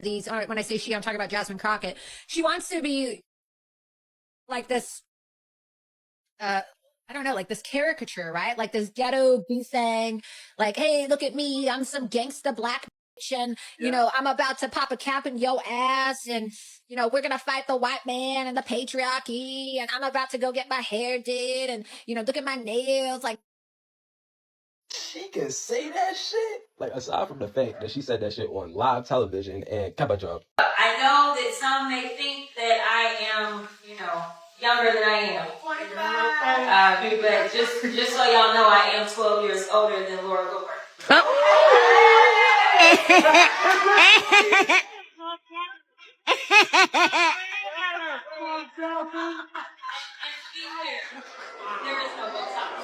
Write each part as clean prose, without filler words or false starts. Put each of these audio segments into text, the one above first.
these are, when I say she, I'm talking about Jasmine Crockett. She wants to be like this, I don't know, like this caricature, right? Like this ghetto thing, like, hey, look at me, I'm some gangsta black bitch, and you know, I'm about to pop a cap in your ass, and you know, we're gonna fight the white man and the patriarchy, and I'm about to go get my hair did, and you know, look at my nails, like. She can say that shit? Like, aside from the fact that she said that shit on live television and Kappa Job. I know that some may think that I am, you know, younger than I am. 25. But just so y'all know, I am 12 years older than Laura Loomer. There is no Botox.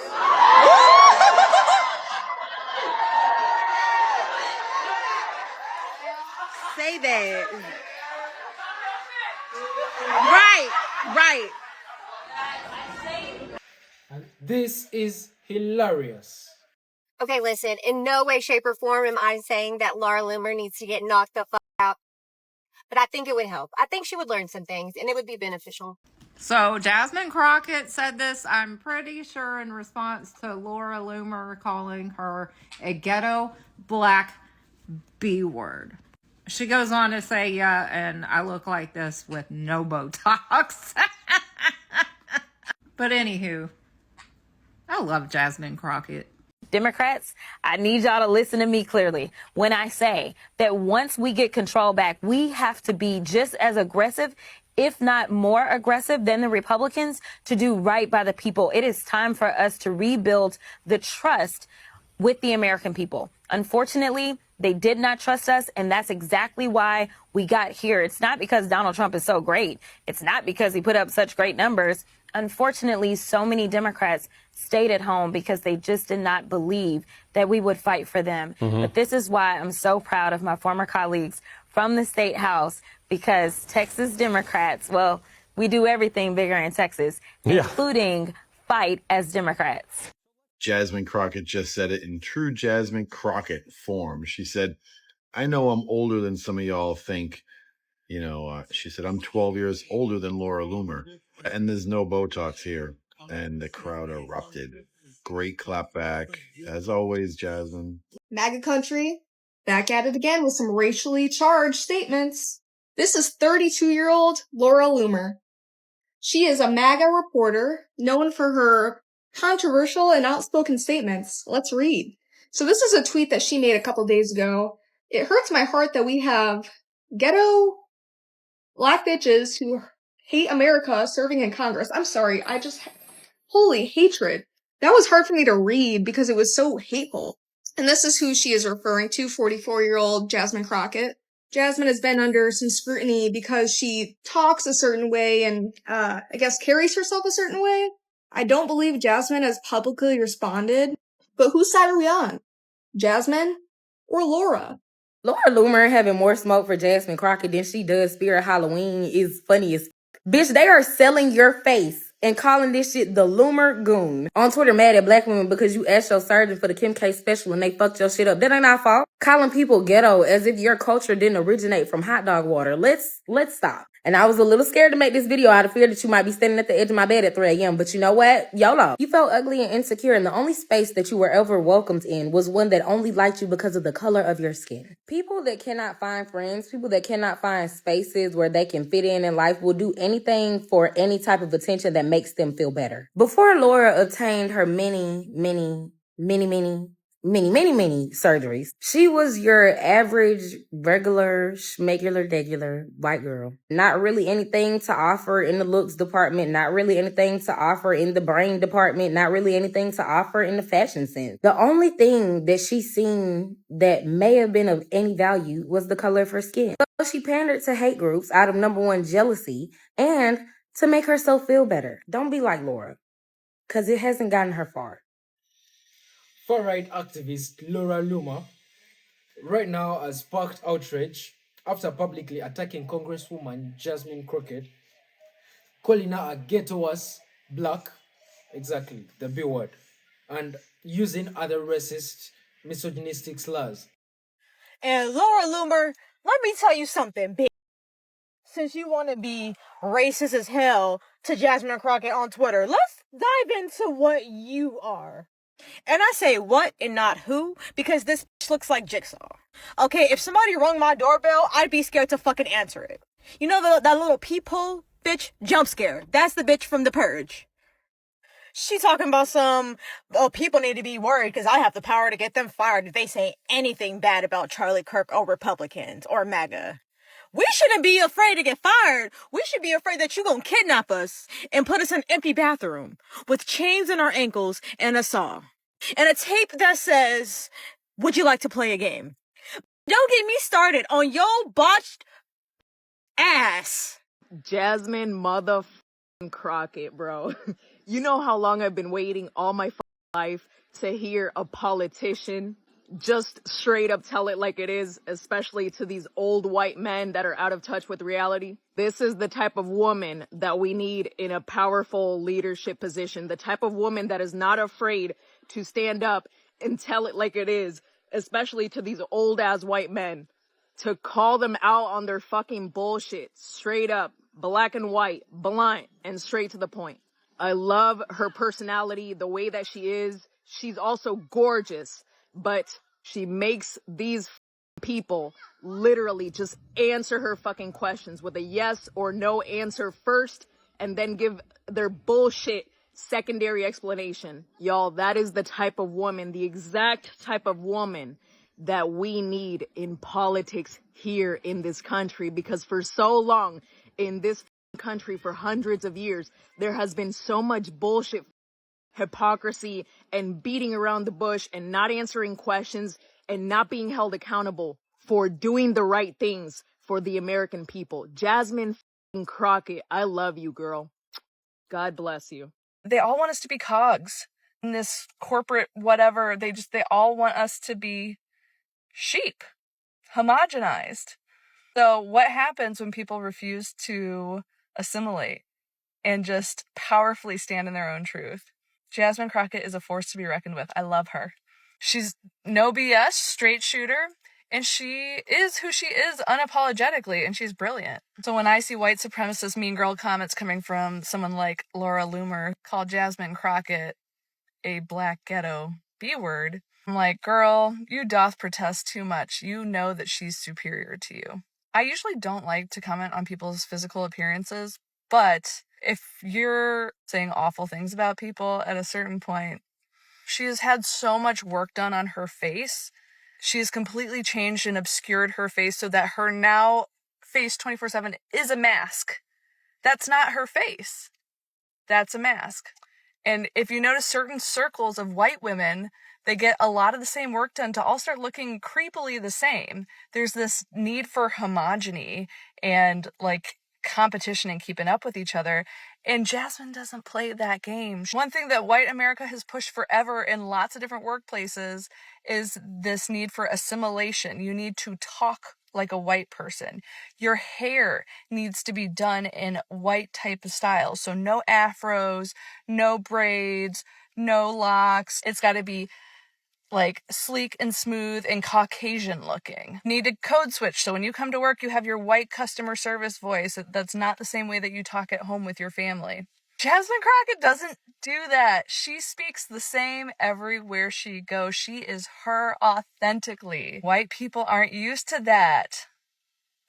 Say that. Right. And this is hilarious. Okay, listen, in no way, shape, or form am I saying that Laura Loomer needs to get knocked the fuck out. But I think it would help. I think she would learn some things, and it would be beneficial. So Jasmine Crockett said this, I'm pretty sure, in response to Laura Loomer calling her a ghetto black B word. She goes on to say, yeah, and I look like this with no Botox. But anywho, I love Jasmine Crockett. Democrats, I need y'all to listen to me clearly when I say that once we get control back, we have to be just as aggressive, if not more aggressive than the Republicans, to do right by the people. It is time for us to rebuild the trust with the American people. Unfortunately, they did not trust us, and that's exactly why we got here. It's not because Donald Trump is so great. It's not because he put up such great numbers. Unfortunately, so many Democrats stayed at home because they just did not believe that we would fight for them. But this is why I'm so proud of my former colleagues from the state house, because Texas Democrats, well, we do everything bigger in Texas, including fight as Democrats. Jasmine Crockett just said it in true Jasmine Crockett form. She said, I know I'm older than some of y'all think. You know, she said, I'm 12 years older than Laura Loomer, and there's no Botox here. And the crowd erupted. Great clap back. As always, Jasmine. MAGA country, back at it again with some racially charged statements. This is 32-year-old Laura Loomer. She is a MAGA reporter known for her controversial and outspoken statements. Let's read. So this is a tweet that she made a couple days ago. It hurts my heart that we have ghetto black bitches who hate America serving in Congress. I'm sorry, holy hatred. That was hard for me to read because it was so hateful. And this is who she is referring to, 44-year-old Jasmine Crockett. Jasmine has been under some scrutiny because she talks a certain way and, I guess carries herself a certain way. I don't believe Jasmine has publicly responded, but whose side are we on? Jasmine or Laura? Laura Loomer having more smoke for Jasmine Crockett than she does Spirit Halloween is funny as bitch. They are selling your face and calling this shit the Loomer Goon. On Twitter, mad at black women because you asked your surgeon for the Kim K special and they fucked your shit up. That ain't our fault. Calling people ghetto as if your culture didn't originate from hot dog water. Let's stop. And I was a little scared to make this video out of fear that you might be standing at the edge of my bed at 3 a.m. But you know what? YOLO. You felt ugly and insecure, and the only space that you were ever welcomed in was one that only liked you because of the color of your skin. People that cannot find friends, people that cannot find spaces where they can fit in life will do anything for any type of attention that makes them feel better. Before Laura obtained her many surgeries, she was your average, regular, schmegular, degular white girl. Not really anything to offer in the looks department, not really anything to offer in the brain department, not really anything to offer in the fashion sense. The only thing that she seen that may have been of any value was the color of her skin. So she pandered to hate groups out of number one, jealousy, and to make herself feel better. Don't be like Laura, because it hasn't gotten her far. Far-right activist Laura Loomer right now has sparked outrage after publicly attacking Congresswoman Jasmine Crockett, calling her a ghetto-ass black, exactly, the B word, and using other racist, misogynistic slurs. And Laura Loomer Let me tell you something, bitch. Since you want to be racist as hell to Jasmine Crockett on Twitter, let's dive into what you are. And I say what and not who, because this bitch looks like Jigsaw. Okay, if somebody rung my doorbell, I'd be scared to fucking answer it. You know that little peephole bitch jump scare? That's the bitch from The Purge. She talking about people need to be worried because I have the power to get them fired if they say anything bad about Charlie Kirk or Republicans or MAGA. We shouldn't be afraid to get fired. We should be afraid that you're going to kidnap us and put us in an empty bathroom with chains in our ankles and a saw. And a tape that says, would you like to play a game? Don't get me started on your botched ass. Jasmine motherfucking Crockett, bro. You know how long I've been waiting all my life to hear a politician just straight up tell it like it is, especially to these old white men that are out of touch with reality. This is the type of woman that we need in a powerful leadership position, the type of woman that is not afraid to stand up and tell it like it is, especially to these old ass white men, to call them out on their fucking bullshit, straight up, black and white, blunt, and straight to the point. I love her personality, the way that she is. She's also gorgeous, but she makes these people literally just answer her fucking questions with a yes or no answer first, and then give their bullshit secondary explanation. Y'all, that is the type of woman, the exact type of woman that we need in politics here in this country, because for so long in this country, for hundreds of years, there has been so much bullshit, hypocrisy, and beating around the bush and not answering questions and not being held accountable for doing the right things for the American people. Jasmine Crockett, I love you, girl. God bless you. They all want us to be cogs in this corporate whatever. They all want us to be sheep, homogenized. So what happens when people refuse to assimilate and just powerfully stand in their own truth? Jasmine Crockett is a force to be reckoned with. I love her. She's no BS, straight shooter, and she is who she is unapologetically, and she's brilliant. So when I see white supremacist mean girl comments coming from someone like Laura Loomer call Jasmine Crockett a black ghetto B-word, I'm like, girl, you doth protest too much. You know that she's superior to you. I usually don't like to comment on people's physical appearances, but if you're saying awful things about people at a certain point, she has had so much work done on her face. She has completely changed and obscured her face so that her now face 24/7 is a mask. That's not her face. That's a mask. And if you notice certain circles of white women, they get a lot of the same work done to all start looking creepily the same. There's this need for homogeny and like competition and keeping up with each other. And Jasmine doesn't play that game. One thing that white America has pushed forever in lots of different workplaces is this need for assimilation. You need to talk like a white person. Your hair needs to be done in white type of style. So no afros, no braids, no locks. It's got to be like sleek and smooth and Caucasian looking. Need to code switch. So when you come to work, you have your white customer service voice. That's not the same way that you talk at home with your family. Jasmine Crockett doesn't do that. She speaks the same everywhere she goes. She is her authentically. White people aren't used to that.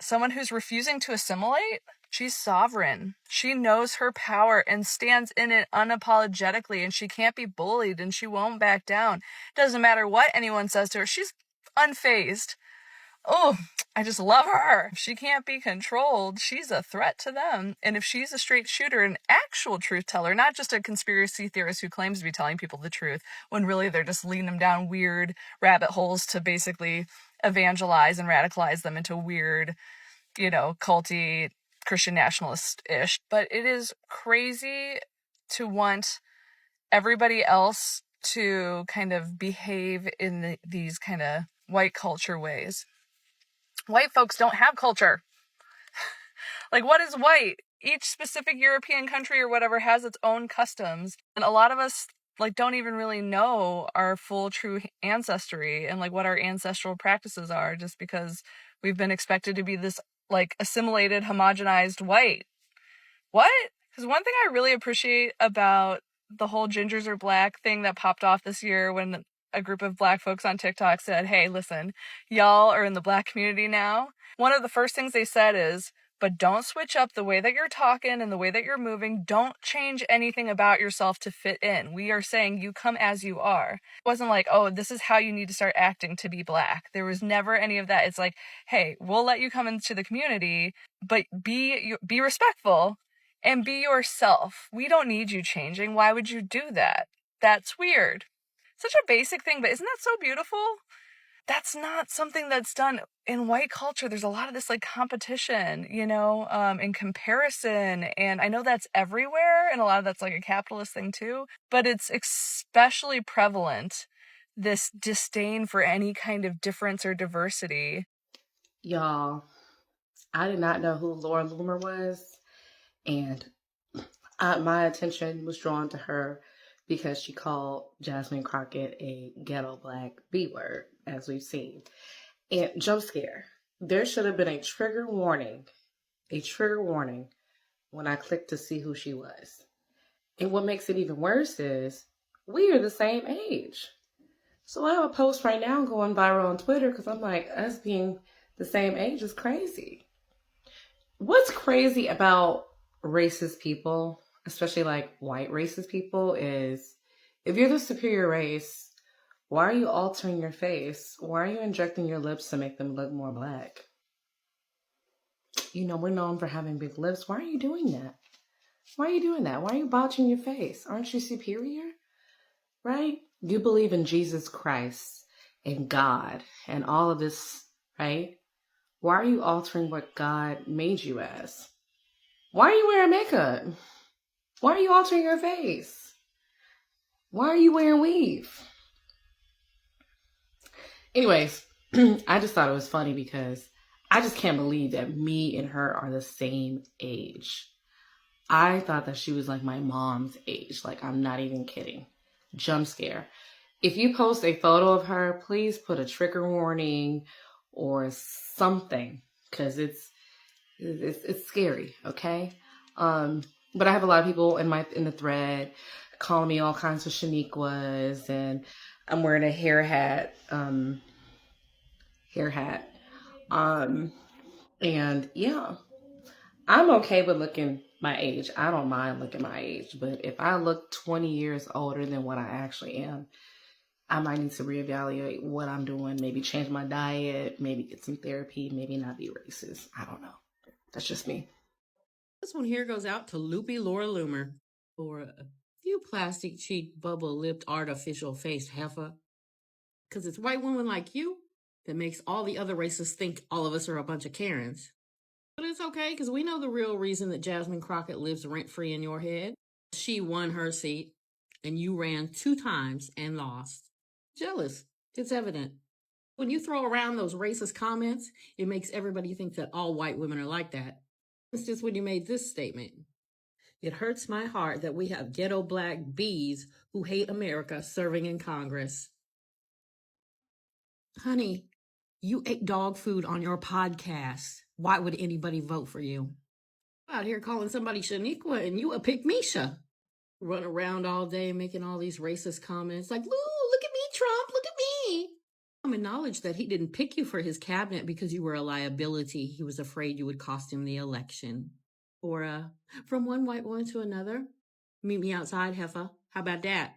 Someone who's refusing to assimilate, she's sovereign. She knows her power and stands in it unapologetically, and she can't be bullied and she won't back down. Doesn't matter what anyone says to her. She's unfazed. Oh, I just love her. She can't be controlled. She's a threat to them. And if she's a straight shooter, an actual truth teller, not just a conspiracy theorist who claims to be telling people the truth, when really they're just leading them down weird rabbit holes to basically evangelize and radicalize them into weird, culty, Christian nationalist-ish. But it is crazy to want everybody else to kind of behave in these kind of white culture ways. White folks don't have culture. Like, what is white? Each specific European country or whatever has its own customs. And a lot of us like don't even really know our full true ancestry and like what our ancestral practices are, just because we've been expected to be this like assimilated, homogenized white. What? Because one thing I really appreciate about the whole gingers are black thing that popped off this year when a group of black folks on TikTok said, hey, listen, y'all are in the black community now. One of the first things they said is, but don't switch up the way that you're talking and the way that you're moving. Don't change anything about yourself to fit in. We are saying you come as you are. It wasn't like, oh, this is how you need to start acting to be black. There was never any of that. It's like, hey, we'll let you come into the community, but be respectful and be yourself. We don't need you changing. Why would you do that? That's weird. Such a basic thing, but isn't that so beautiful? That's not something that's done in white culture. There's a lot of this like competition, and comparison. And I know that's everywhere. And a lot of that's like a capitalist thing too, but it's especially prevalent, this disdain for any kind of difference or diversity. Y'all, I did not know who Laura Loomer was. And my attention was drawn to her because she called Jasmine Crockett a ghetto black B-word, as we've seen. And jump scare. There should have been a trigger warning when I clicked to see who she was. And what makes it even worse is we are the same age. So I have a post right now going viral on Twitter because I'm like, us being the same age is crazy. What's crazy about racist people, especially like white racist people, is if you're the superior race, why are you altering your face? Why are you injecting your lips to make them look more black? We're known for having big lips. Why are you doing that? Why are you doing that? Why are you botching your face? Aren't you superior? Right? You believe in Jesus Christ and God and all of this, right? Why are you altering what God made you as? Why are you wearing makeup? Why are you altering your face? Why are you wearing weave? Anyways, I just thought it was funny because I just can't believe that me and her are the same age. I thought that she was like my mom's age. Like, I'm not even kidding. Jump scare. If you post a photo of her, please put a trigger warning or something, because it's scary, okay? But I have a lot of people in the thread calling me all kinds of Shaniquas, and I'm wearing a hair hat. And yeah, I'm okay with looking my age. I don't mind looking my age, but if I look 20 years older than what I actually am, I might need to reevaluate what I'm doing, maybe change my diet, maybe get some therapy, maybe not be racist. I don't know. That's just me. This one here goes out to Loopy Laura Loomer for a few plastic cheek, bubble lipped, artificial faced heifer. Because it's white women like you that makes all the other racists think all of us are a bunch of Karens. But it's okay, because we know the real reason that Jasmine Crockett lives rent-free in your head. She won her seat, and you ran 2 times and lost. Jealous. It's evident. When you throw around those racist comments, it makes everybody think that all white women are like that. For instance, when you made this statement, it hurts my heart that we have ghetto black bees who hate America serving in Congress. Honey, you ate dog food on your podcast. Why would anybody vote for you? Out here calling somebody Shaniqua and you a pick-Misha. Run around all day making all these racist comments like, "Lou, look at me, Trump, look at me." Acknowledge that he didn't pick you for his cabinet because you were a liability. He was afraid you would cost him the election. Or, from one white woman to another, meet me outside, heifer. How about that?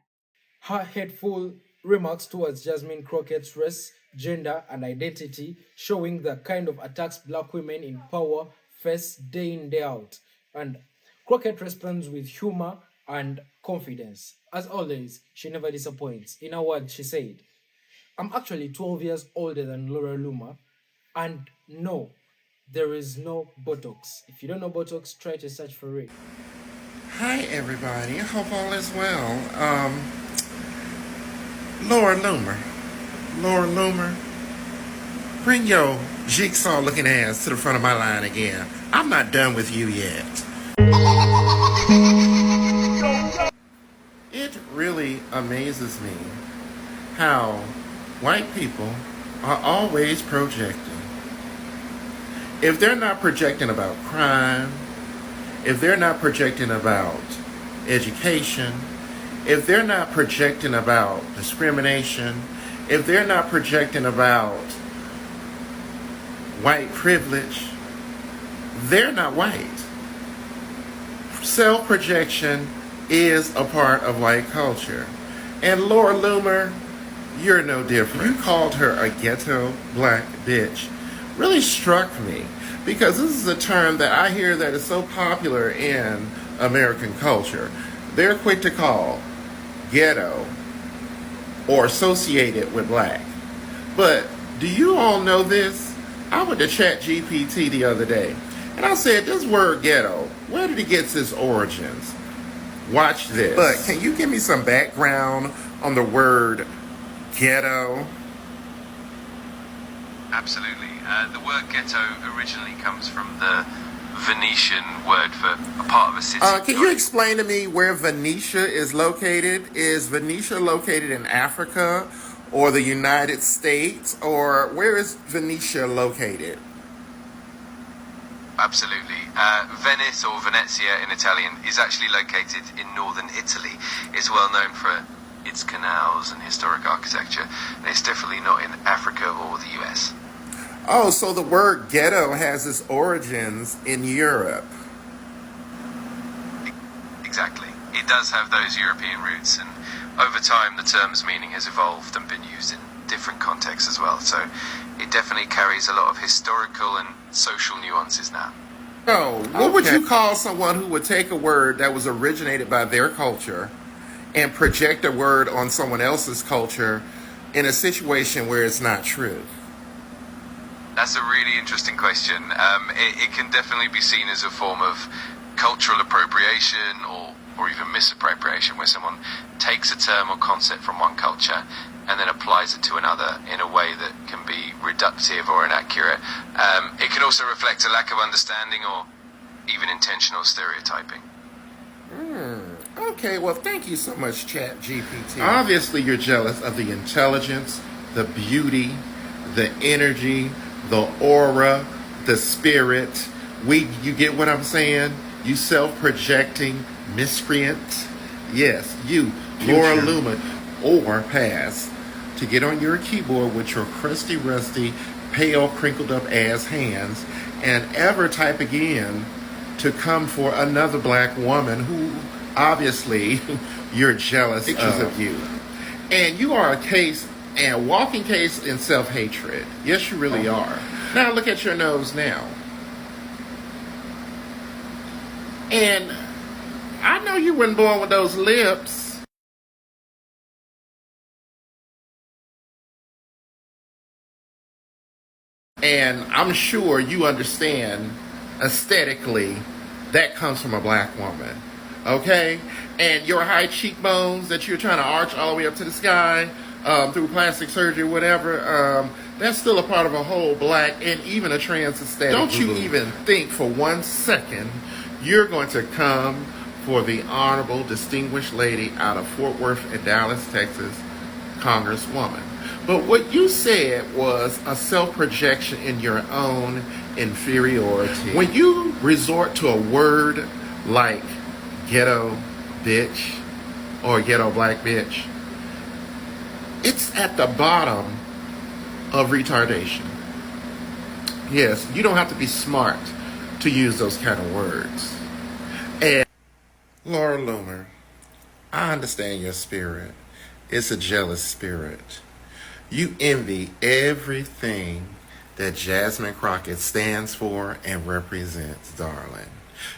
Her hateful remarks towards Jasmine Crockett's race, gender, and identity, showing the kind of attacks black women in power face day in, day out. And Crockett responds with humor and confidence. As always, she never disappoints. In a word, she said, "I'm actually 12 years older than Laura Loomer, and no, there is no Botox. If you don't know Botox, try to search for it." Hi, everybody. I hope all is well. Laura Loomer, bring your jigsaw-looking ass to the front of my line again. I'm not done with you yet. It really amazes me how white people are always projecting. If they're not projecting about crime, if they're not projecting about education, if they're not projecting about discrimination, if they're not projecting about white privilege, they're not white. Self-projection is a part of white culture. And Laura Loomer, you're no different. You called her a ghetto black bitch. Really struck me because this is a term that I hear that is so popular in American culture. They're quick to call ghetto or associate it with black. But do you all know this? I went to Chat GPT the other day and I said, this word ghetto, where did it get its origins? Watch this. But can you give me some background on the word ghetto? Absolutely. The word ghetto originally comes from the Venetian word for a part of a city. Can you explain to me where Venetia is located? Is Venetia located in Africa or the United States? Or where is Venetia located? Absolutely. Venice, or Venezia in Italian, is actually located in northern Italy. It's well known for its canals and historic architecture, and it's definitely not in Africa or the US. Oh, so the word ghetto has its origins in Europe. Exactly. It does have those European roots, and over time the term's meaning has evolved and been used in different contexts as well. So it definitely carries a lot of historical and social nuances now. Oh, what would you call someone who would take a word that was originated by their culture and project a word on someone else's culture in a situation where it's not true? That's a really interesting question. It can definitely be seen as a form of cultural appropriation or even misappropriation, where someone takes a term or concept from one culture and then applies it to another in a way that can be reductive or inaccurate. It can also reflect a lack of understanding or even intentional stereotyping. Okay, well, thank you so much, Chat GPT. Obviously, you're jealous of the intelligence, the beauty, the energy, the aura, the spirit. You get what I'm saying? You self-projecting miscreant. Yes, you, Laura Loomer, or pass to get on your keyboard with your crusty, rusty, pale, crinkled up ass hands and ever type again to come for another black woman who obviously you're jealous of you. And you are a case and walking case in self-hatred. Yes, you really are. Now look at your nose now. And I know you weren't born with those lips. And I'm sure you understand aesthetically that comes from a black woman. Okay? And your high cheekbones that you're trying to arch all the way up to the sky through plastic surgery or whatever, that's still a part of a whole black and even a trans aesthetic. Don't you even think for 1 second you're going to come for the honorable, distinguished lady out of Fort Worth and Dallas, Texas, Congresswoman. But what you said was a self-projection in your own inferiority. When you resort to a word like ghetto bitch or ghetto black bitch, it's at the bottom of retardation. Yes, you don't have to be smart to use those kind of words. And Laura Loomer, I understand your spirit. It's a jealous spirit. You envy everything that Jasmine Crockett stands for and represents, darling.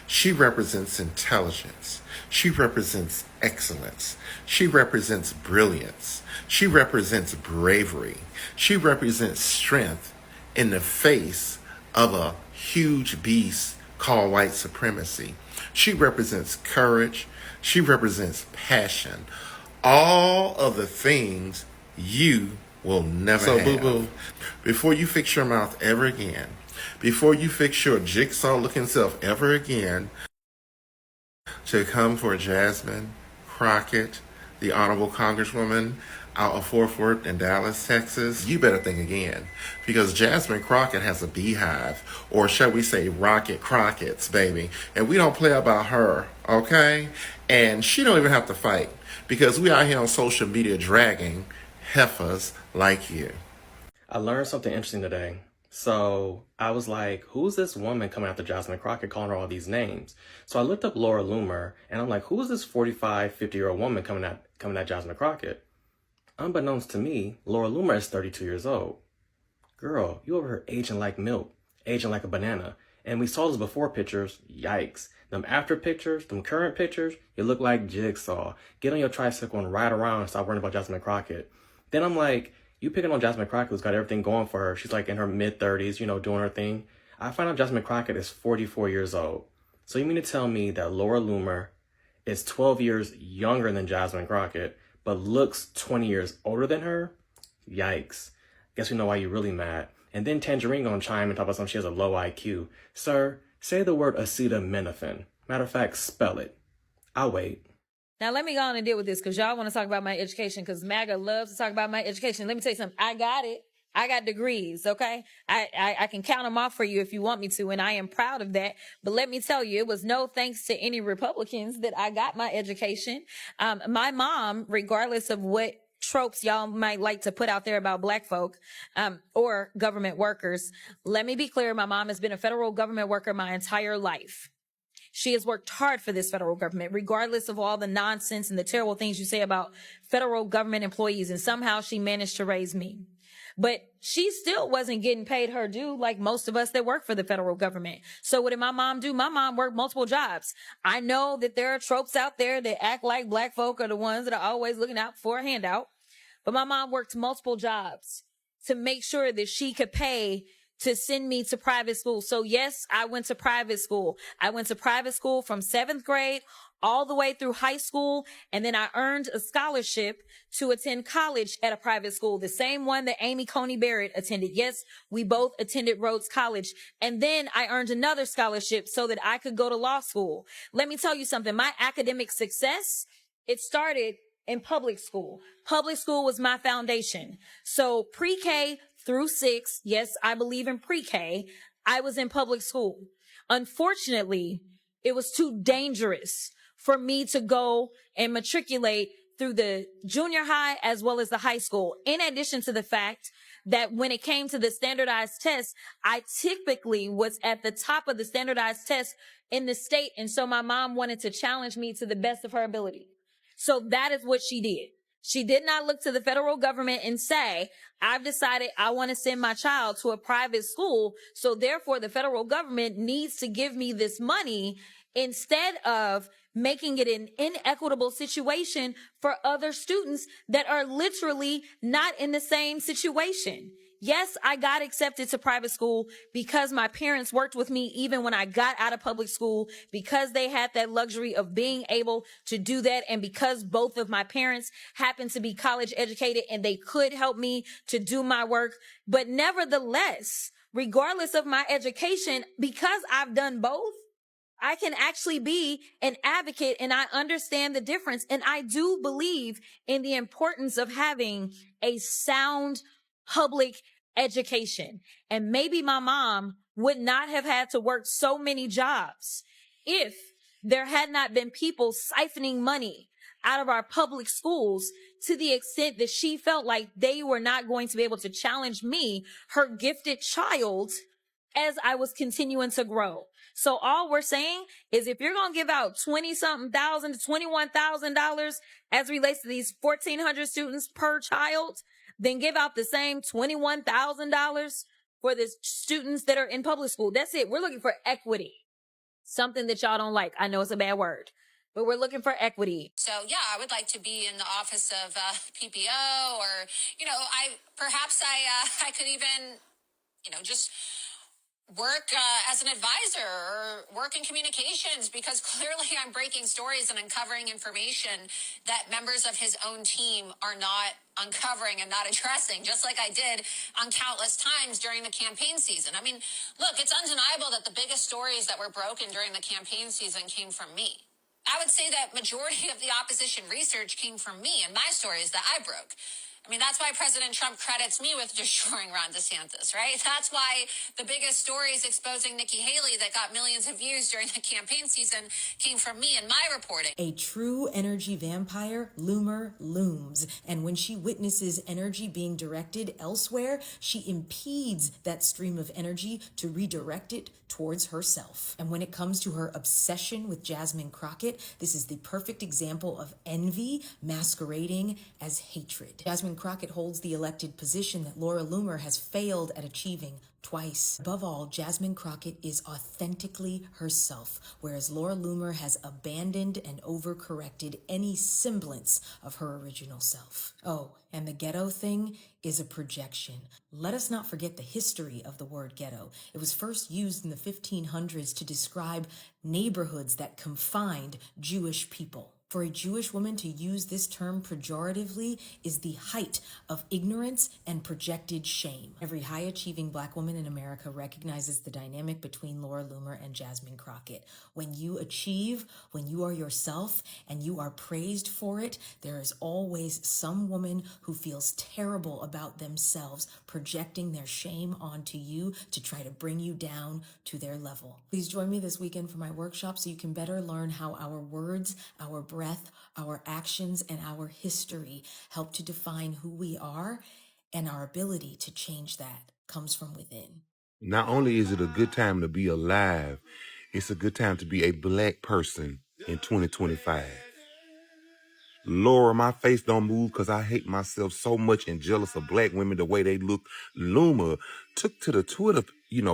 She represents intelligence. She represents excellence. She represents brilliance. She represents bravery. She represents strength in the face of a huge beast called white supremacy. She represents courage. She represents passion. All of the things you will never have. So, boo-boo, before you fix your mouth ever again, before you fix your jigsaw-looking self ever again to come for Jasmine Crockett the Honorable Congresswoman out of Fort Worth in Dallas, Texas, you better think again. Because Jasmine Crockett has a beehive, or shall we say Rocket Crockett's, baby. And we don't play about her, okay? And she don't even have to fight. Because we out here on social media dragging heifers like you. I learned something interesting today. So I was like, who's this woman coming after Jasmine Crockett calling her all these names? So I looked up Laura Loomer and I'm like, who's this 45, 50-year-old woman coming at Jasmine Crockett? Unbeknownst to me, Laura Loomer is 32 years old. Girl, you over here aging like milk, aging like a banana. And we saw those before pictures, yikes. Them after pictures, them current pictures, you look like Jigsaw. Get on your tricycle and ride around and stop worrying about Jasmine Crockett. Then I'm like, you picking on Jasmine Crockett, who's got everything going for her. She's like in her mid-30s, you know, doing her thing. I find out Jasmine Crockett is 44 years old. So you mean to tell me that Laura Loomer is 12 years younger than Jasmine Crockett, but looks 20 years older than her? Yikes. Guess we know why you're really mad. And then Tangerine gonna chime and talk about something she has a low IQ. Sir, say the word acetaminophen. Matter of fact, spell it. I'll wait. Now, let me go on and deal with this because y'all want to talk about my education because MAGA loves to talk about my education. Let me tell you something. I got it. I got degrees, okay? I can count them off for you if you want me to, and I am proud of that. But let me tell you, it was no thanks to any Republicans that I got my education. My mom, regardless of what tropes y'all might like to put out there about black folk or government workers, let me be clear, my mom has been a federal government worker my entire life. She has worked hard for this federal government, regardless of all the nonsense and the terrible things you say about federal government employees. And somehow she managed to raise me. But she still wasn't getting paid her due like most of us that work for the federal government. So what did my mom do? My mom worked multiple jobs. I know that there are tropes out there that act like black folk are the ones that are always looking out for a handout. But my mom worked multiple jobs to make sure that she could pay to send me to private school. So yes, I went to private school. I went to private school from 7th grade all the way through high school. And then I earned a scholarship to attend college at a private school, the same one that Amy Coney Barrett attended. Yes, we both attended Rhodes College. And then I earned another scholarship so that I could go to law school. Let me tell you something. My academic success, it started in public school. Public school was my foundation. So pre-K through 6, yes, I believe in pre-K, I was in public school. Unfortunately, it was too dangerous for me to go and matriculate through the junior high as well as the high school. In addition to the fact that when it came to the standardized test, I typically was at the top of the standardized test in the state. And so my mom wanted to challenge me to the best of her ability. So that is what she did. She did not look to the federal government and say, I've decided I want to send my child to a private school. So therefore the federal government needs to give me this money instead of making it an inequitable situation for other students that are literally not in the same situation. Yes, I got accepted to private school because my parents worked with me even when I got out of public school, because they had that luxury of being able to do that. And because both of my parents happened to be college educated and they could help me to do my work. But nevertheless, regardless of my education, because I've done both, I can actually be an advocate and I understand the difference. And I do believe in the importance of having a sound public education. And maybe my mom would not have had to work so many jobs if there had not been people siphoning money out of our public schools to the extent that she felt like they were not going to be able to challenge me, her gifted child, as I was continuing to grow. So all we're saying is if you're going to give out $20-something thousand to $21,000 as relates to these 1,400 students per child, then give out the same $21,000 for the students that are in public school. That's it. We're looking for equity. Something that y'all don't like. I know it's a bad word, but we're looking for equity. So yeah, I would like to be in the office of PPO, or I could even just work as an advisor or work in communications, because clearly I'm breaking stories and uncovering information that members of his own team are not uncovering and not addressing, just like I did on countless times during the campaign season. I mean, look, it's undeniable that the biggest stories that were broken during the campaign season came from me. I would say that majority of the opposition research came from me and my stories that I broke. I mean, that's why President Trump credits me with destroying Ron DeSantis, right? That's why the biggest stories exposing Nikki Haley that got millions of views during the campaign season came from me and my reporting. A true energy vampire, Loomer, looms. And when she witnesses energy being directed elsewhere, she impedes that stream of energy to redirect it towards herself. And when it comes to her obsession with Jasmine Crockett, this is the perfect example of envy masquerading as hatred. Jasmine Crockett holds the elected position that Laura Loomer has failed at achieving twice. Above all, Jasmine Crockett is authentically herself, whereas Laura Loomer has abandoned and overcorrected any semblance of her original self. Oh, and the ghetto thing is a projection. Let us not forget the history of the word ghetto. It was first used in the 1500s to describe neighborhoods that confined Jewish people. For a Jewish woman to use this term pejoratively is the height of ignorance and projected shame. Every high-achieving Black woman in America recognizes the dynamic between Laura Loomer and Jasmine Crockett. When you achieve, when you are yourself, and you are praised for it, there is always some woman who feels terrible about themselves, projecting their shame onto you to try to bring you down to their level. Please join me this weekend for my workshop so you can better learn how our words, our breath, our actions, and our history help to define who we are, and our ability to change that comes from within. Not only is it a good time to be alive, it's a good time to be a Black person in 2025. Laura, my face don't move because I hate myself so much and jealous of Black women the way they look. Loomer took to the Twitter,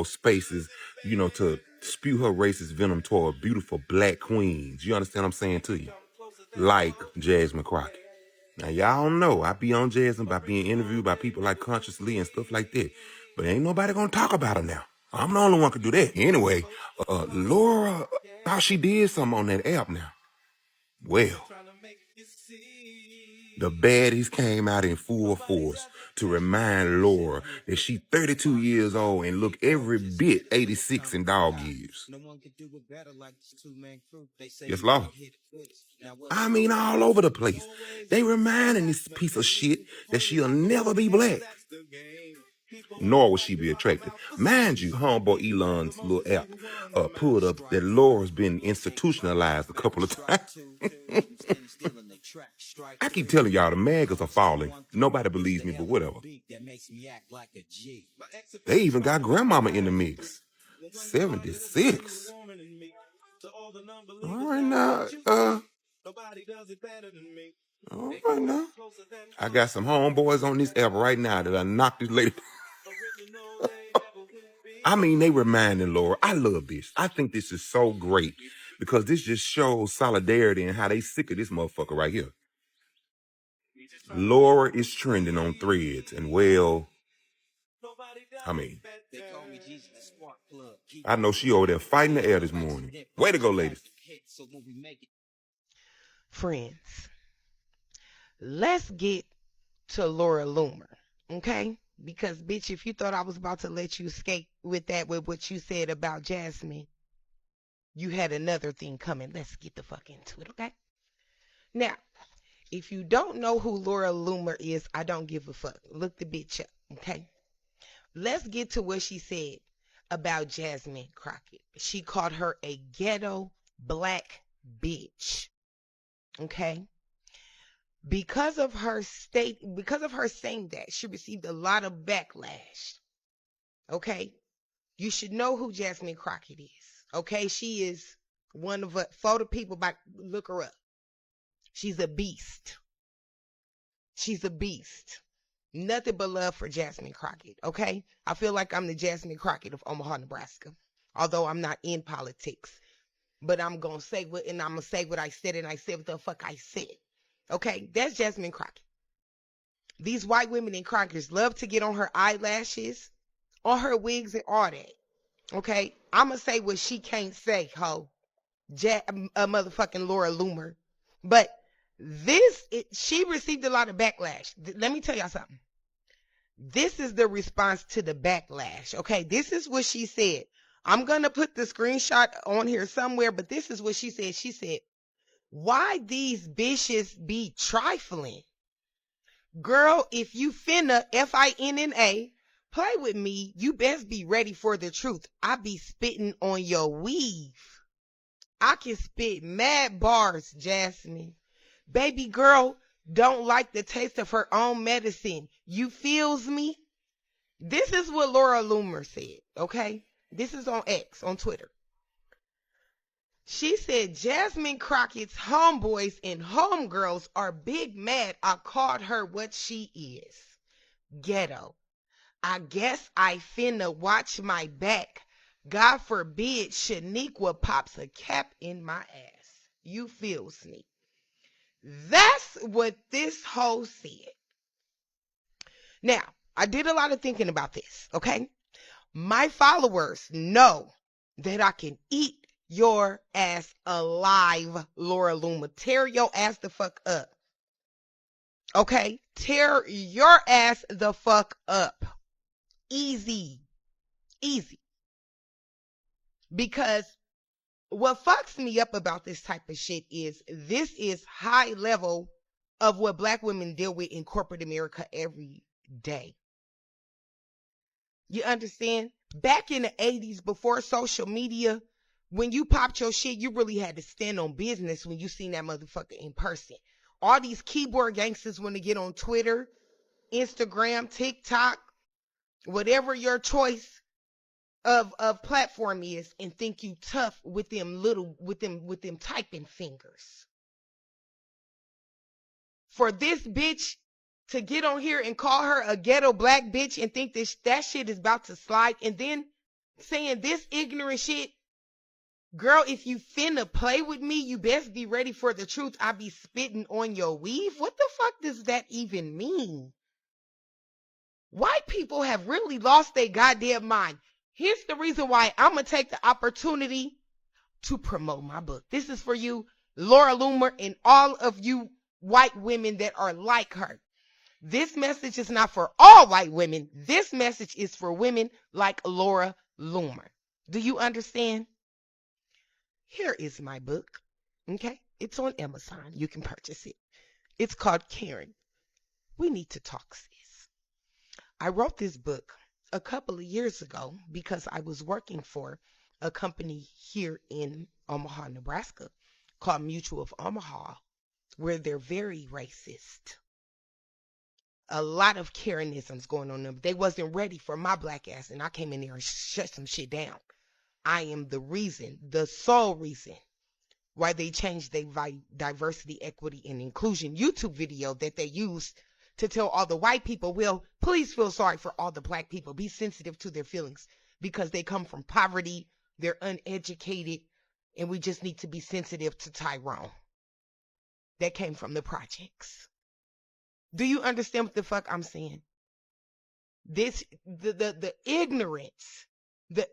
spaces, to spew her racist venom toward beautiful Black queens. You understand what I'm saying to you? Like Jasmine Crockett. Now, y'all know I be on Jasmine by being interviewed by people like Consciously and stuff like that. But ain't nobody gonna talk about her now. I'm the only one who can do that. Anyway, Laura thought she did something on that app now. Well, the baddies came out in full force to remind Laura that she's 32 years old and look every bit 86 in dog years. Yes, Lord. I mean, all over the place. They reminding this piece of shit that she'll never be Black. Nor will she be attractive. Mind you, homeboy Elon's little app pulled up that Laura's been institutionalized a couple of times. I keep telling y'all the MAGAs are falling. Nobody believes me, but whatever. They even got grandmama in the mix. 76. All right now, all right now. I got some homeboys on this app right now that I knocked this lady. I mean, they reminding Laura. I love this. I think this is so great because this just shows solidarity and how they sick of this motherfucker right here. Laura is trending on Threads, and well, I mean, I know she over there fighting the air this morning. Way to go, ladies. Friends, let's get to Laura Loomer, okay? Because, bitch, if you thought I was about to let you escape with what you said about Jasmine, you had another thing coming. Let's get the fuck into it, okay? Now, if you don't know who Laura Loomer is, I don't give a fuck. Look the bitch up, okay? Let's get to what she said about Jasmine Crockett. She called her a ghetto Black bitch, okay? Because of her saying that, she received a lot of backlash. Okay? You should know who Jasmine Crockett is. Okay? She is one of for the people, look her up. She's a beast. She's a beast. Nothing but love for Jasmine Crockett. Okay? I feel like I'm the Jasmine Crockett of Omaha, Nebraska. Although I'm not in politics. But I'm going to say what I said, and I said what the fuck I said. Okay, that's Jasmine Crockett. These white women in Crockers love to get on her eyelashes, on her wigs, and all that. Okay, I'm going to say what she can't say, ho. Motherfucking Laura Loomer. But she received a lot of backlash. Let me tell y'all something. This is the response to the backlash. Okay, this is what she said. I'm going to put the screenshot on here somewhere, but this is what she said. She said, Why these bitches be trifling? Girl, if you finna FINNA play with me, you best be ready for the truth. I be spitting on your weave. I can spit mad bars, Jasmine. Baby girl don't like the taste of her own medicine. You feels me? This is what Laura Loomer said, okay? This is on X, on Twitter. She said, Jasmine Crockett's homeboys and homegirls are big mad I called her what she is. Ghetto. I guess I finna watch my back. God forbid Shaniqua pops a cap in my ass. You feels me? That's what this hoe said. Now, I did a lot of thinking about this, okay? My followers know that I can eat your ass alive, Laura Loomer. Tear your ass the fuck up. Okay? Tear your ass the fuck up. Easy. Easy. Because what fucks me up about this type of shit is this is high level of what black women deal with in corporate America every day. You understand? Back in the 80s, before social media, when you popped your shit, you really had to stand on business when you seen that motherfucker in person. All these keyboard gangsters want to get on Twitter, Instagram, TikTok, whatever your choice of platform is, and think you tough with them typing fingers. For this bitch to get on here and call her a ghetto black bitch and think that shit is about to slide, and then saying this ignorant shit, girl, if you finna play with me, you best be ready for the truth. I be spitting on your weave. What the fuck does that even mean? White people have really lost their goddamn mind. Here's the reason why I'm going to take the opportunity to promote my book. This is for you, Laura Loomer, and all of you white women that are like her. This message is not for all white women. This message is for women like Laura Loomer. Do you understand? Here is my book. Okay? It's on Amazon. You can purchase it. It's called Karen. We Need to Talk, sis. I wrote this book a couple of years ago because I was working for a company here in Omaha, Nebraska called Mutual of Omaha, where they're very racist. A lot of Karenisms going on them. They wasn't ready for my black ass, and I came in there and shut some shit down. I am the reason, the sole reason why they changed their diversity, equity, and inclusion YouTube video that they used to tell all the white people, well, please feel sorry for all the black people. Be sensitive to their feelings because they come from poverty, they're uneducated, and we just need to be sensitive to Tyrone. That came from the projects. Do you understand what the fuck I'm saying? This, the ignorance, the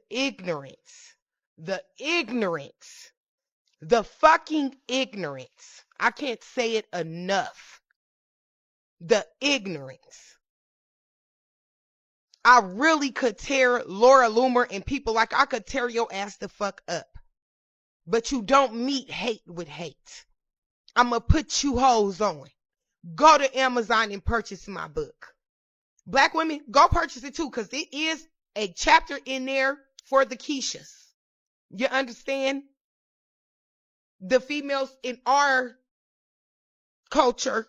fucking ignorance. I can't say it enough. The ignorance. I really could tear Laura Loomer and people like I could tear your ass the fuck up. But you don't meet hate with hate. I'm going to put you hoes on. Go to Amazon and purchase my book. Black women, go purchase it too, because it is a chapter in there for the Keishas. You understand? The females in our culture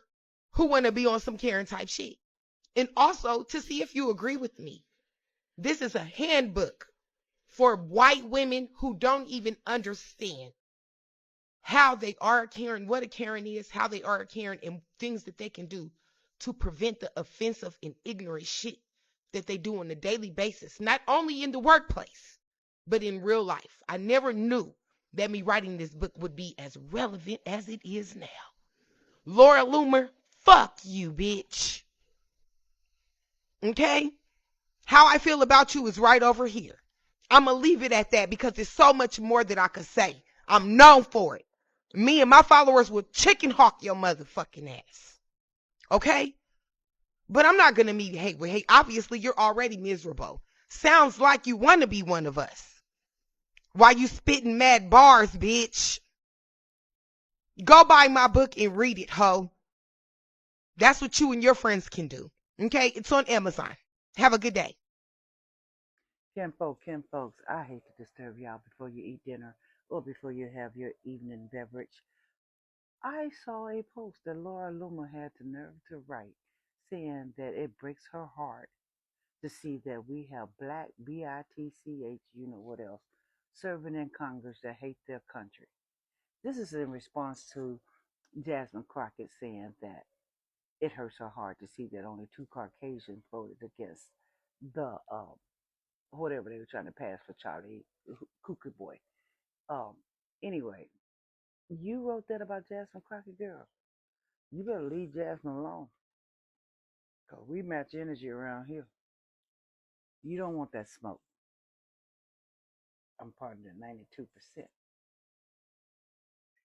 who want to be on some Karen type shit. And also to see if you agree with me. This is a handbook for white women who don't even understand how they are a Karen, what a Karen is, how they are a Karen, and things that they can do to prevent the offensive and ignorant shit that they do on a daily basis, not only in the workplace, but in real life. I never knew that me writing this book would be as relevant as it is now. Laura Loomer, fuck you, bitch. Okay? How I feel about you is right over here. I'm going to leave it at that because there's so much more that I could say. I'm known for it. Me and my followers will chicken hawk your motherfucking ass. Okay? But I'm not going to meet hate with hate. Obviously, you're already miserable. Sounds like you want to be one of us. Why you spitting mad bars, bitch? Go buy my book and read it, ho. That's what you and your friends can do. Okay? It's on Amazon. Have a good day. Folks, I hate to disturb y'all before you eat dinner or before you have your evening beverage. I saw a post that Laura Loomer had the nerve to write saying that it breaks her heart to see that we have black, BITCH, you know what else, serving in Congress that hate their country. This is in response to Jasmine Crockett saying that it hurts her heart to see that only 2 Caucasians voted against the whatever they were trying to pass for Charlie Cuckoo Boy. Um, anyway, you wrote that about Jasmine Crockett, girl. You better leave Jasmine alone, cause we match energy around here. You don't want that smoke. I'm part of the 92%.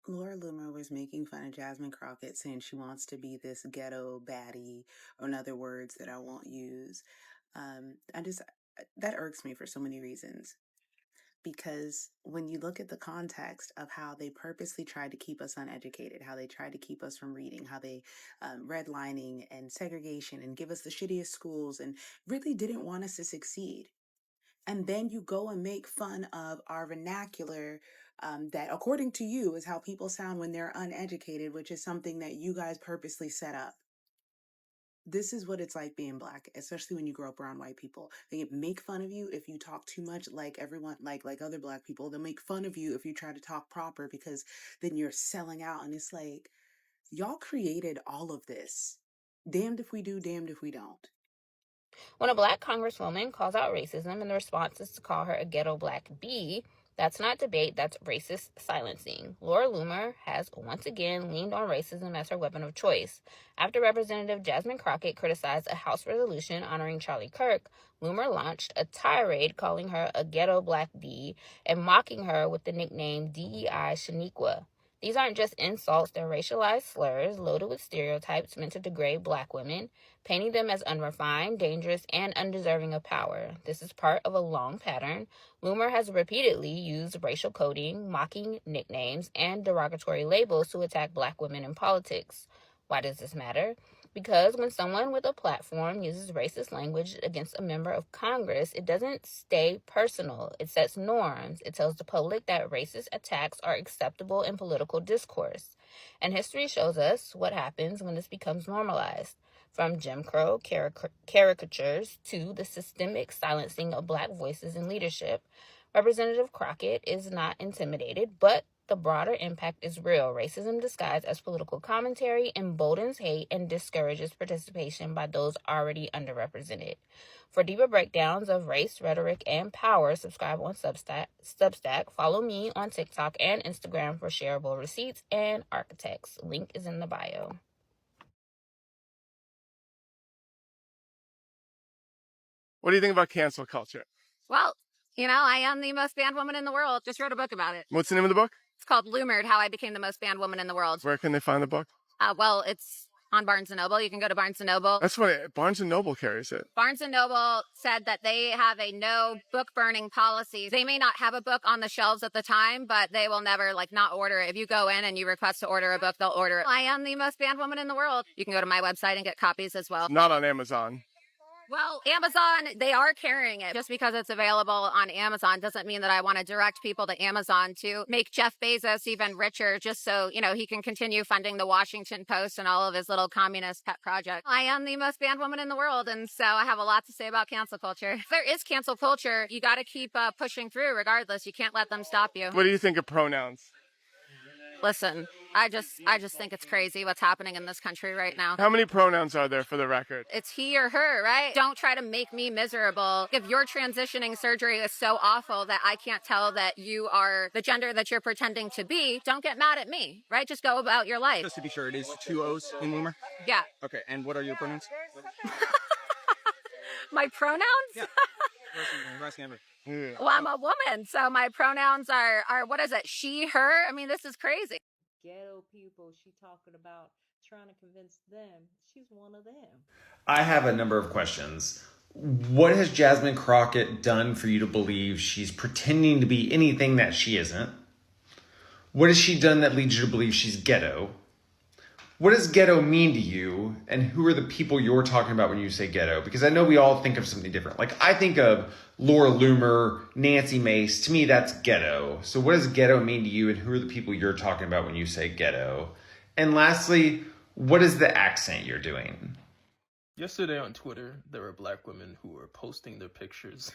Laura Loomer was making fun of Jasmine Crockett, saying she wants to be this ghetto baddie, or in other words that I won't use. That irks me for so many reasons. Because when you look at the context of how they purposely tried to keep us uneducated, how they tried to keep us from reading, how they redlining and segregation and give us the shittiest schools and really didn't want us to succeed. And then you go and make fun of our vernacular that, according to you, is how people sound when they're uneducated, which is something that you guys purposely set up. This is what it's like being black, especially when you grow up around white people. They make fun of you if you talk too much like everyone, like other black people. They'll make fun of you if you try to talk proper, because then you're selling out. And it's like, y'all created all of this. Damned if we do, damned if we don't. When a black congresswoman calls out racism and the response is to call her a ghetto black bee, that's not debate, that's racist silencing. Laura Loomer has once again leaned on racism as her weapon of choice. After Representative Jasmine Crockett criticized a House resolution honoring Charlie Kirk, Loomer launched a tirade calling her a ghetto black bee and mocking her with the nickname DEI Shaniqua. These aren't just insults, they're racialized slurs loaded with stereotypes meant to degrade black women, painting them as unrefined, dangerous, and undeserving of power. This is part of a long pattern. Loomer has repeatedly used racial coding, mocking nicknames, and derogatory labels to attack black women in politics. Why does this matter? Because when someone with a platform uses racist language against a member of Congress, it doesn't stay personal. It sets norms. It tells the public that racist attacks are acceptable in political discourse. And history shows us what happens when this becomes normalized. From Jim Crow caricatures to the systemic silencing of black voices in leadership, Representative Crockett is not intimidated, but the broader impact is real. Racism disguised as political commentary emboldens hate and discourages participation by those already underrepresented. For deeper breakdowns of race, rhetoric, and power, subscribe on Substack. Follow me on TikTok and Instagram for shareable receipts and architects. Link is in the bio. What do you think about cancel culture? Well, I am the most banned woman in the world. Just wrote a book about it. What's the name of the book? It's called Loomered, How I Became the Most Banned Woman in the World. Where can they find the book? Well, it's on Barnes & Noble. You can go to Barnes & Noble. That's funny. Barnes & Noble carries it. Barnes & Noble said that they have a no book burning policy. They may not have a book on the shelves at the time, but they will never not order it. If you go in and you request to order a book, they'll order it. I am the most banned woman in the world. You can go to my website and get copies as well. Not on Amazon. Well, Amazon, they are carrying it. Just because it's available on Amazon doesn't mean that I want to direct people to Amazon to make Jeff Bezos even richer just so, he can continue funding the Washington Post and all of his little communist pet projects. I am the most banned woman in the world, and so I have a lot to say about cancel culture. If there is cancel culture, you got to keep pushing through regardless. You can't let them stop you. What do you think of pronouns? Listen, I just think it's crazy what's happening in this country right now. How many pronouns are there for the record? It's he or her, right? Don't try to make me miserable. If your transitioning surgery is so awful that I can't tell that you are the gender that you're pretending to be, don't get mad at me, right? Just go about your life. Just to be sure, it is 2 O's in Loomer? Yeah. Okay, and what are your pronouns? My pronouns? Yeah. Well, I'm a woman, so my pronouns are what is it? She, her? I mean, this is crazy. Ghetto people she talking about, trying to convince them she's one of them. I have a number of questions. What has Jasmine Crockett done for you to believe she's pretending to be anything that she isn't? What has she done that leads you to believe she's ghetto? What does ghetto mean to you? And who are the people you're talking about when you say ghetto? Because I know we all think of something different. Like, I think of Laura Loomer, Nancy Mace. To me, that's ghetto. So what does ghetto mean to you? And who are the people you're talking about when you say ghetto? And lastly, what is the accent you're doing? Yesterday on Twitter, there were black women who were posting their pictures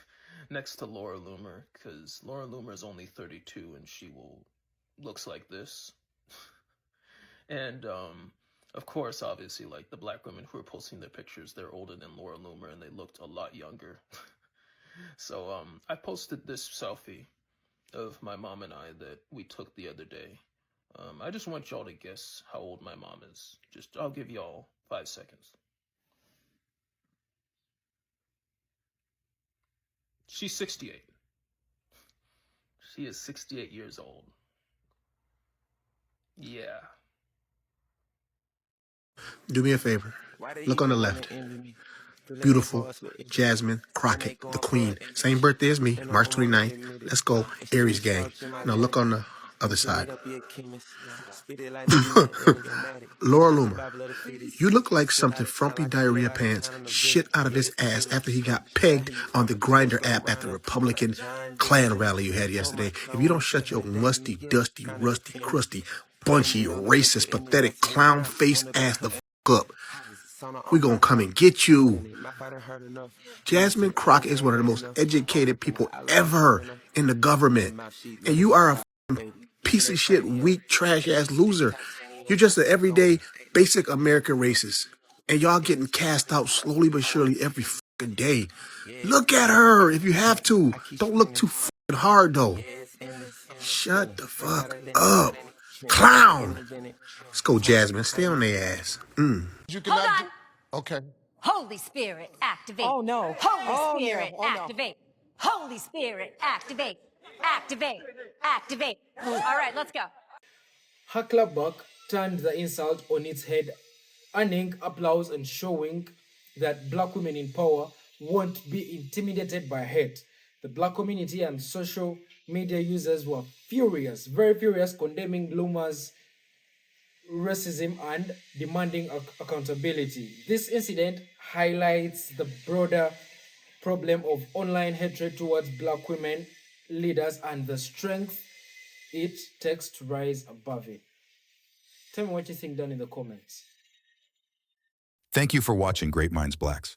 next to Laura Loomer, because Laura Loomer is only 32 and she looks like this. And of course, obviously, like the black women who are posting their pictures, they're older than Laura Loomer and they looked a lot younger. So I posted this selfie of my mom and I that we took the other day. I just want y'all to guess how old my mom is. I'll give y'all 5 seconds. She's 68. She is 68 years old. Yeah. Do me a favor. Look on the left. Beautiful Jasmine Crockett, the queen. Same birthday as me, March 29th. Let's go, Aries gang. Now look on the other side. Laura Loomer, you look like something Frumpy Diarrhea Pants shit out of his ass after he got pegged on the Grindr app at the Republican Klan rally you had yesterday. If you don't shut your musty, dusty, rusty, crusty, bunchy, racist, pathetic, clown face ass the f*** up, we gonna come and get you. Jasmine Crockett is one of the most educated people ever in the government. And you are a piece of shit, weak, trash-ass loser. You're just an everyday, basic American racist. And y'all getting cast out slowly but surely every fucking day. Look at her if you have to. Don't look too fucking hard, though. Shut the fuck up. Clown! Let's go, Jasmine. Stay on their ass. Hold on. Okay. Holy Spirit, activate. Oh no. Holy Spirit, activate. Holy Spirit, activate. Activate. Activate. All right, let's go. Hucklebuck turned the insult on its head, earning applause and showing that black women in power won't be intimidated by hate. The black community and social media users were furious, very furious, condemning Loomer's racism and demanding accountability. This incident highlights the broader problem of online hatred towards black women leaders and the strength it takes to rise above it. Tell me what you think down in the comments. Thank you for watching Great Minds Blacks.